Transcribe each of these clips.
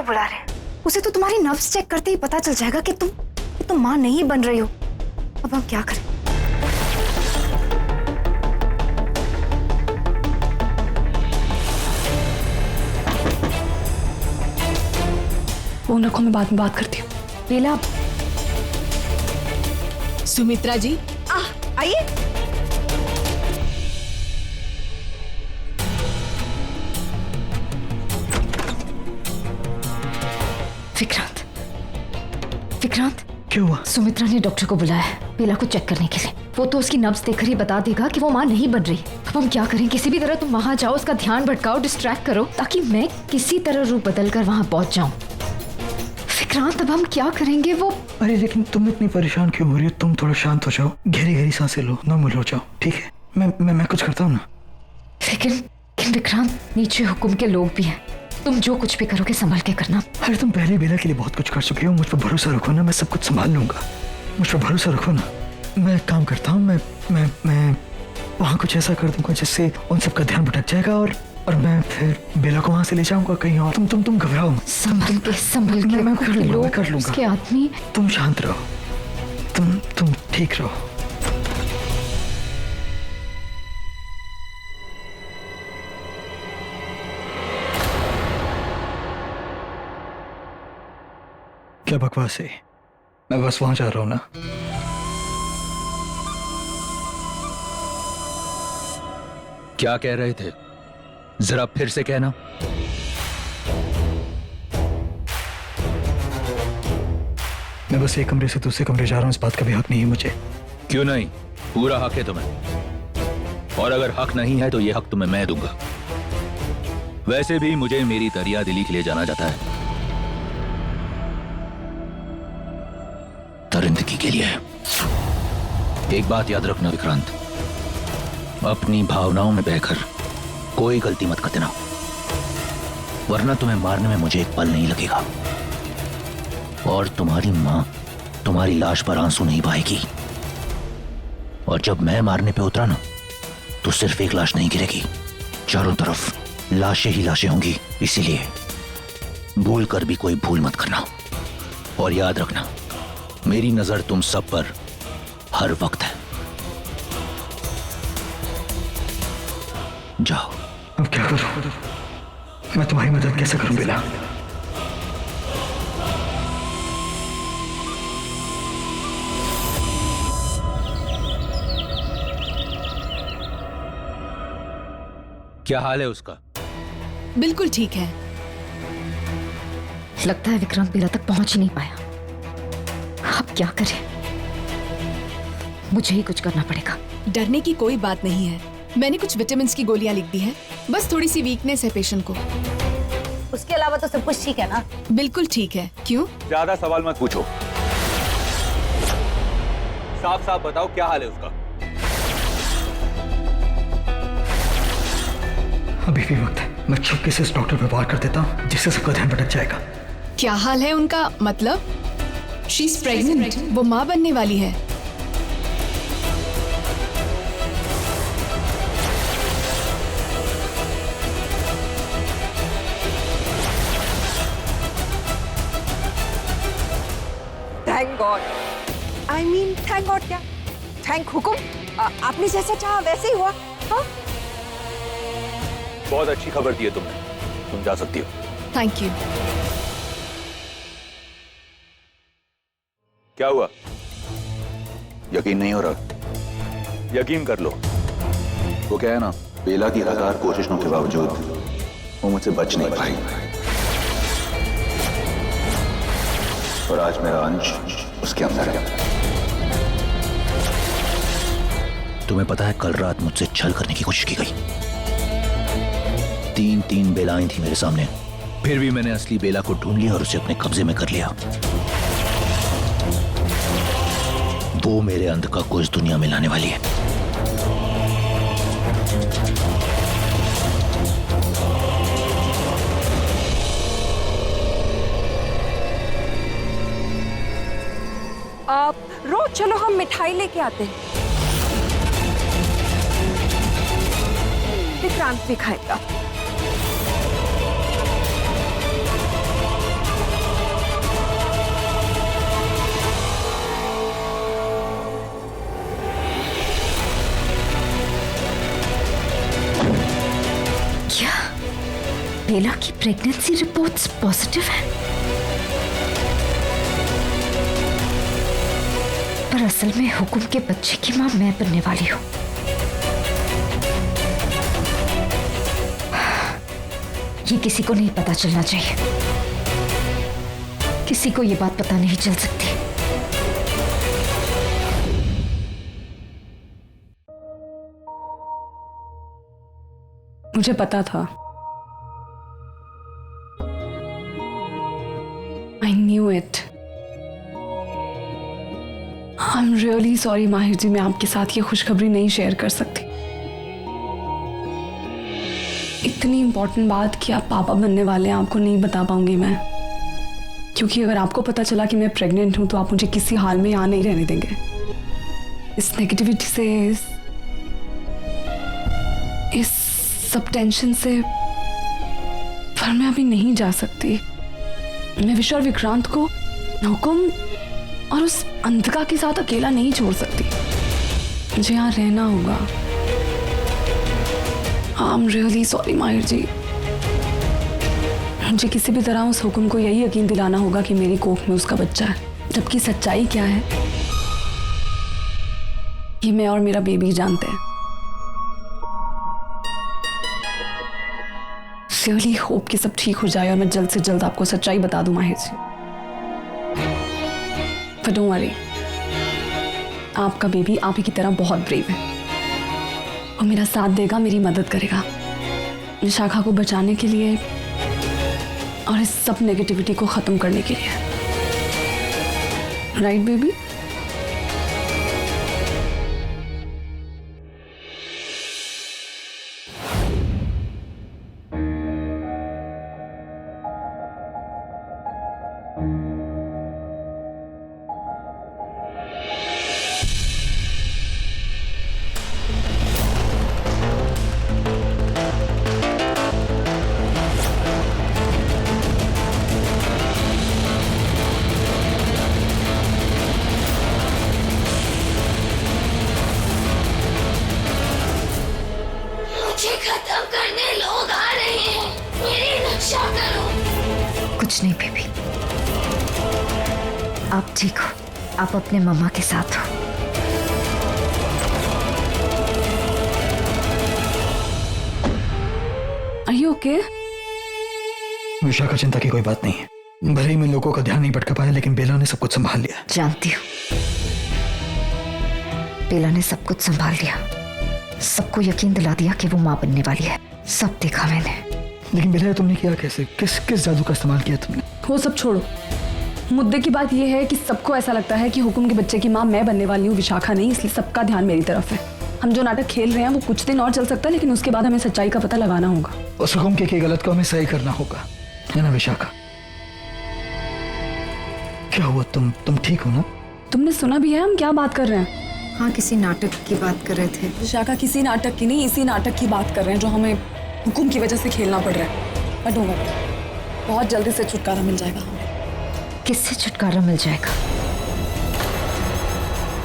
बुला रहे हैं? उसे तो तुम्हारी नर्व्स चेक करते ही पता चल जाएगा कि तुम माँ नहीं बन रही हो। अब हम क्या करें? फोन रखो, मैं बाद में बात करती हूँ। बेला। सुमित्रा जी आइए। विक्रांत, विक्रांत, क्या हुआ? सुमित्रा ने डॉक्टर को बुलाया है बेला को चेक करने के लिए। वो तो उसकी नब्ज देखकर ही बता देगा कि वो माँ नहीं बन रही। अब हम क्या करें? किसी भी तरह तुम वहां जाओ, उसका ध्यान भटकाओ, डिस्ट्रैक्ट करो, ताकि मैं किसी तरह रूप बदल कर वहां पहुंच जाऊं। विक्रांत, अब हम क्या करेंगे? वो अरे लेकिन तुम इतनी परेशान क्यों हो रही हो? तुम थोड़ा शांत हो जाओ, गहरी गहरी सांसें लो, नॉर्मल हो जाओ, ठीक है? मैं कुछ करता हूँ ना। लेकिन विक्रांत, नीचे हुकुम के लोग भी हैं। तुम जो कुछ भी करोगे संभल के करना। अरे तुम पहले बेला के लिए बहुत कुछ कर चुके हो, मुझ पर भरोसा रखो ना, मैं सब कुछ संभाल लूंगा। मुझ पर भरोसा रखो ना। मैं एक काम करता हूँ, मैं वहाँ कुछ ऐसा कर दूंगा जिससे उन सबका ध्यान भटक जाएगा और मैं फिर बेला को वहाँ से ले जाऊंगा कहीं और। तुम घबराओ मत। संभल के मैं कर लूंगा, मैं कर लूंगा। उसके आदमी। तुम शांत रहो, तुम ठीक रहो। क्या बकवास है? मैं बस वहां जा रहा हूं ना। क्या कह रहे थे? जरा फिर से कहना। मैं बस एक कमरे से दूसरे कमरे जा रहा हूं, इस बात का भी हक नहीं है मुझे। क्यों नहीं? पूरा हक है तुम्हें। और अगर हक नहीं है तो यह हक तुम्हें मैं दूंगा। वैसे भी मुझे मेरी दरिया दिली के लिए जाना जाता है, दरिंदगी के लिए। एक बात याद रखना विक्रांत, अपनी भावनाओं में बहकर कोई गलती मत कर देना, वरना तुम्हें मारने में मुझे एक पल नहीं लगेगा। और तुम्हारी मां तुम्हारी लाश पर आंसू नहीं बहाएगी। और जब मैं मारने पे उतरा ना, तो सिर्फ एक लाश नहीं गिरेगी, चारों तरफ लाशें ही लाशें होंगी। इसीलिए भूल कर भी कोई भूल मत करना। और याद रखना, मेरी नजर तुम सब पर हर वक्त है। जाओ। अब क्या करूं? मैं तुम्हारी मदद कैसे करूं बेला? क्या हाल है उसका? बिल्कुल ठीक है। लगता है विक्रांत बेला तक पहुंच ही नहीं पाया। अब क्या करें? मुझे ही कुछ करना पड़ेगा। डरने की कोई बात नहीं है। मैंने कुछ विटामिन्स की गोलियां लिख दी हैं। बस थोड़ी सी वीकनेस है पेशेंट को। उसके अलावा तो सब कुछ ठीक है ना? बिल्कुल ठीक है। क्यों? ज्यादा सवाल मत पूछो, साफ साफ बताओ क्या हाल है उसका। अभी भी वक्त है। मैं चुपके से इस डॉक्टर पे वार कर देता हूँ, जिससे सबका ध्यान भटक जाएगा। क्या हाल है उनका? मतलब शी इज प्रेग्नेंट, वो माँ बनने वाली है। Thank God. I mean thank God क्या, थैंक हुकुम। आपने जैसा चाहा वैसे ही हुआ। हाँ, बहुत अच्छी खबर दी है तुमने, तुम जा सकती हो। Thank you. क्या हुआ? यकीन नहीं हो रहा? यकीन कर लो। वो क्या है ना, बेला की लगातार कोशिशों के बावजूद वो मुझसे बच नहीं पाई, और आज मेरा अंश उसके अंदर है। तुम्हें पता है, कल रात मुझसे छल करने की कोशिश की गई। तीन बेलाएं थी मेरे सामने, फिर भी मैंने असली बेला को ढूंढ लिया और उसे अपने कब्जे में कर लिया। वो मेरे अंदर का कुछ दुनिया में लाने वाली है। आप रोज चलो हम मिठाई लेके आते हैं, विक्रांत भी खाएगा। बेला की प्रेगनेंसी रिपोर्ट्स पॉजिटिव है, पर असल में हुकुम के बच्चे की मां मैं बनने वाली हूँ। ये किसी को नहीं पता चलना चाहिए, किसी को ये बात पता नहीं चल सकती। मुझे पता था, I knew it. I'm really sorry माहिर जी, मैं आपके साथ ये खुशखबरी नहीं शेयर कर सकती। इतनी इंपॉर्टेंट बात कि आप पापा बनने वाले हैं आपको नहीं बता पाऊंगी मैं, क्योंकि अगर आपको पता चला कि मैं प्रेग्नेंट हूं तो आप मुझे किसी हाल में यहाँ नहीं रहने देंगे। इस नेगेटिविटी से, इस सब टेंशन से पर मैं अभी नहीं जा सकती। मैं विश और विक्रांत को हुकुम और उस अंधका के साथ अकेला नहीं छोड़ सकती, मुझे यहाँ रहना होगा। I'm really sorry माहिर जी, मुझे किसी भी तरह उस हुकुम को यही यकीन दिलाना होगा कि मेरी कोख में उसका बच्चा है, जबकि सच्चाई क्या है ये मैं और मेरा बेबी जानते हैं। रियली होप कि सब ठीक हो जाए और मैं जल्द से जल्द आपको सच्चाई बता दूं माहिर जी। पर डोंट वरी, आपका बेबी आप ही की तरह बहुत ब्रेव है और मेरा साथ देगा, मेरी मदद करेगा विशाखा को बचाने के लिए और इस सब नेगेटिविटी को खत्म करने के लिए। Right baby? खत्म करने लोग आ रहे हैं, मेरी रक्षा करो। कुछ नहीं बेबी, आप ठीक हो, आप अपने मम्मा के साथ हो। Are you okay? विशाखा, चिंता की कोई बात नहीं है। भले ही मैं लोगों का ध्यान नहीं भटका पाया, लेकिन बेला ने सब कुछ संभाल लिया। जानती हूँ, बेला ने सब कुछ संभाल लिया, सबको यकीन दिला दिया कि वो माँ बनने वाली है। सब देखा मैंने। लेकिन बेला, तुमने किया कैसे? किस जादू का इस्तेमाल किया तुमने? वो सब छोड़ो, मुद्दे की बात यह है कि सबको ऐसा लगता है कि हुकुम के बच्चे की माँ मैं बनने वाली हूँ, विशाखा नहीं, इसलिए सबका ध्यान मेरी तरफ है। हम जो नाटक खेल रहे हैं वो कुछ दिन और चल सकता है, लेकिन उसके बाद हमें सच्चाई का पता लगाना होगा। उस हुकुम के गलत को हमें सही करना होगा, है ना विशाखा? क्या हुआ? तुम ठीक हो ना? तुमने सुना भी है हम क्या बात कर रहे हैं? हाँ, किसी नाटक की बात कर रहे थे। विशाखा, किसी नाटक की नहीं, इसी नाटक की बात कर रहे हैं जो हमें हुकुम की वजह से खेलना पड़ रहा है। बट डोंट वरी, बहुत जल्दी से छुटकारा मिल जाएगा हमें। किससे छुटकारा मिल जाएगा?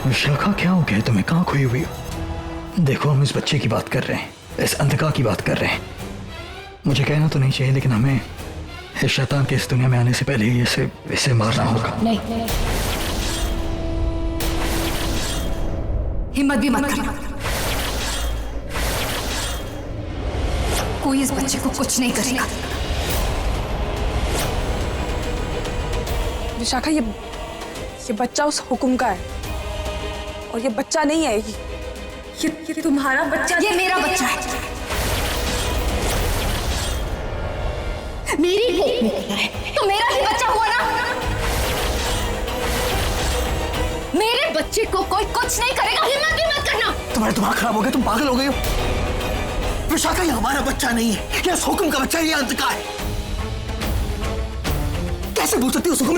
विशाखा, क्या हो गया तुम्हें? कहाँ खोई हुई हो? देखो, हम इस बच्चे की बात कर रहे हैं, इस अंधका की बात कर रहे हैं। मुझे कहना तो नहीं चाहिए, लेकिन हमें इस शैतान के इस दुनिया में आने से पहले ही इसे मारना होगा। नहीं, हिम्मत भी मत करना, कोई इस बच्चे को कुछ नहीं करेगा। विशाखा, ये बच्चा उस हुकुम का है और ये बच्चा नहीं है, ये तुम्हारा बच्चा। ये मेरा बच्चा है, मेरी कोख में पला है, तो मेरा ही बच्चा हुआ ना। मेरे बच्चे को कोई कुछ नहीं करेगा, हिम्मत भी मत करना। तुम्हारा दिमाग खराब हो गया? तुम पागल हो गए हो? विशाखा, ये हमारा बच्चा नहीं है, ये उस हुकुम का बच्चा है, ये अंधका है। कैसे बोल सकती हो उस हुकुम?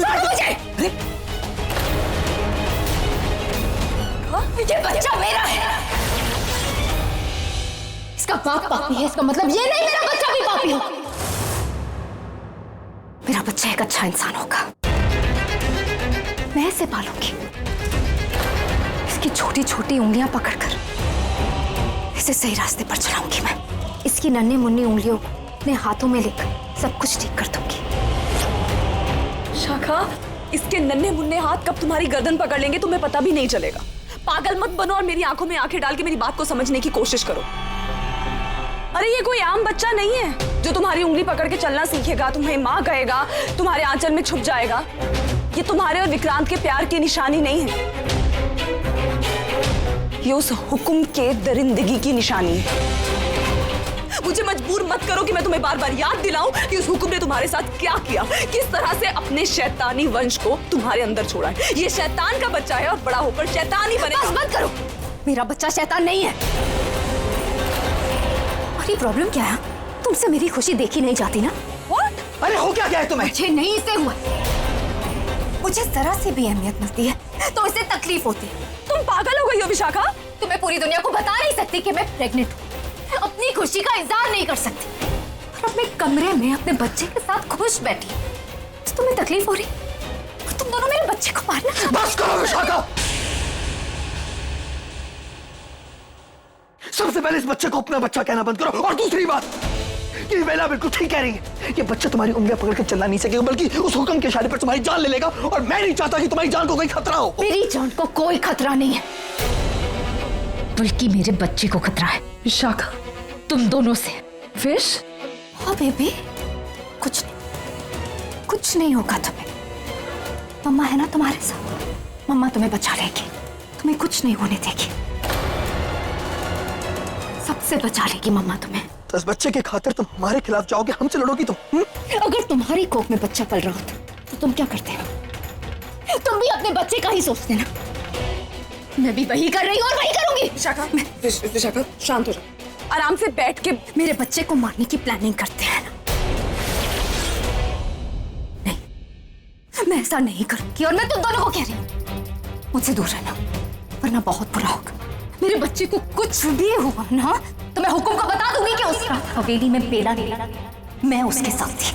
मुझे ये बच्चा मेरा है, इसका बाप पापी है, इसका मतलब ये नहीं मेरा बच्चा भी पापी हो। मेरा बच्चा एक अच्छा इंसान होगा, मैं इसे पालूंगी, इसकी छोटी छोटी उंगलियां पकड़कर इसे सही रास्ते पर चलाऊंगी। मैं इसकी नन्ही मुन्नी उंगलियों को अपने हाथों में लेकर सब कुछ ठीक कर दूंगी। शाखा, इसके नन्हे मुन्ने हाथ कब तुम्हारी गर्दन पकड़ लेंगे तुम्हें पता भी नहीं चलेगा। पागल मत बनो और मेरी आंखों में आंखें डाल के मेरी बात को समझने की कोशिश करो। अरे ये कोई आम बच्चा नहीं है जो तुम्हारी उंगली पकड़ के चलना सीखेगा, तुम्हें माँ कहेगा, तुम्हारे आंचल में छुप जाएगा। ये तुम्हारे और विक्रांत के प्यार की निशानी नहीं है, ये उस हुक्म के दरिंदगी की निशानी है। मुझे मजबूर मत करो कि मैं तुम्हें बार बार याद दिलाऊं कि उस हुक्म ने तुम्हारे साथ क्या किया, किस तरह से अपने शैतानी वंश को तुम्हारे अंदर छोड़ा है। ये शैतान का बच्चा है और बड़ा होकर शैतान ही बनेगा। बस मत करो, मेरा बच्चा शैतान नहीं है। और ये प्रॉब्लम क्या है, तुमसे मेरी खुशी देखी नहीं जाती ना? What? अरे हो क्या गया है तुम्हें? मुझे नहीं से हुआ, मुझे जरा सी भी अहमियत मिलती है तो इसे तकलीफ होती है। तुम पागल हो गई हो विशाखा। तुम्हें पूरी दुनिया को बता नहीं सकती कि मैं प्रेग्नेंट हूँ, अपनी खुशी का इजहार नहीं कर सकती और अपने कमरे में अपने बच्चे के साथ खुश बैठी। तो तुम्हें तकलीफ हो रही और तुम दोनों मेरे बच्चे को मारना चाहते हो। बस करो विशाखा। सबसे पहले इस बच्चे को अपना बच्चा कहना बंद करो। और दूसरी बात, ये बेला बिल्कुल ठीक कह रही है। ये बच्चा तुम्हारी उंगलियां पकड़ के चलना नहीं सकेगा, बल्कि उस हुक्म के इशारे पर तुम्हारी जान ले लेगा। और मैं नहीं चाहता कि तुम्हारी जान को कोई खतरा हो। मेरी जान को कोई खतरा नहीं है, बल्कि मेरे बच्चे को खतरा है। विशाखा, तुम दोनों से। फिश, हाँ बेबी, कुछ नहीं होगा तुम्हें। मम्मा है ना तुम्हारे साथ, मम्मा तुम्हें बचा लेगी, तुम्हें कुछ नहीं होने देगी, सबसे बचा लेगी मम्मा तुम्हें। तो इस बच्चे के खातिर तुम हमारे खिलाफ जाओगे, हमसे लड़ोगी तुम? अगर तुम्हारी कोख में बच्चा पल रहा होता तो तुम क्या करते हो? तुम भी अपने बच्चे का ही सोचते ना। मैं भी वही कर रही हूँ और वही करूंगी। विशाखा, विशाखा शांत हो जाओ, आराम से बैठ के। मेरे बच्चे को मारने की प्लानिंग करते हैं ना? नहीं, मैं ऐसा नहीं करूंगी और मैं तुम दोनों को कह रही हूँ, मुझसे दूर रहना वरना बहुत बुरा होगा। मेरे बच्चे को कुछ भी हुआ ना तो मैं हुक्म को बता दूंगी कि उस रात हवेली में बेला नहीं, मैं उसके साथ थी।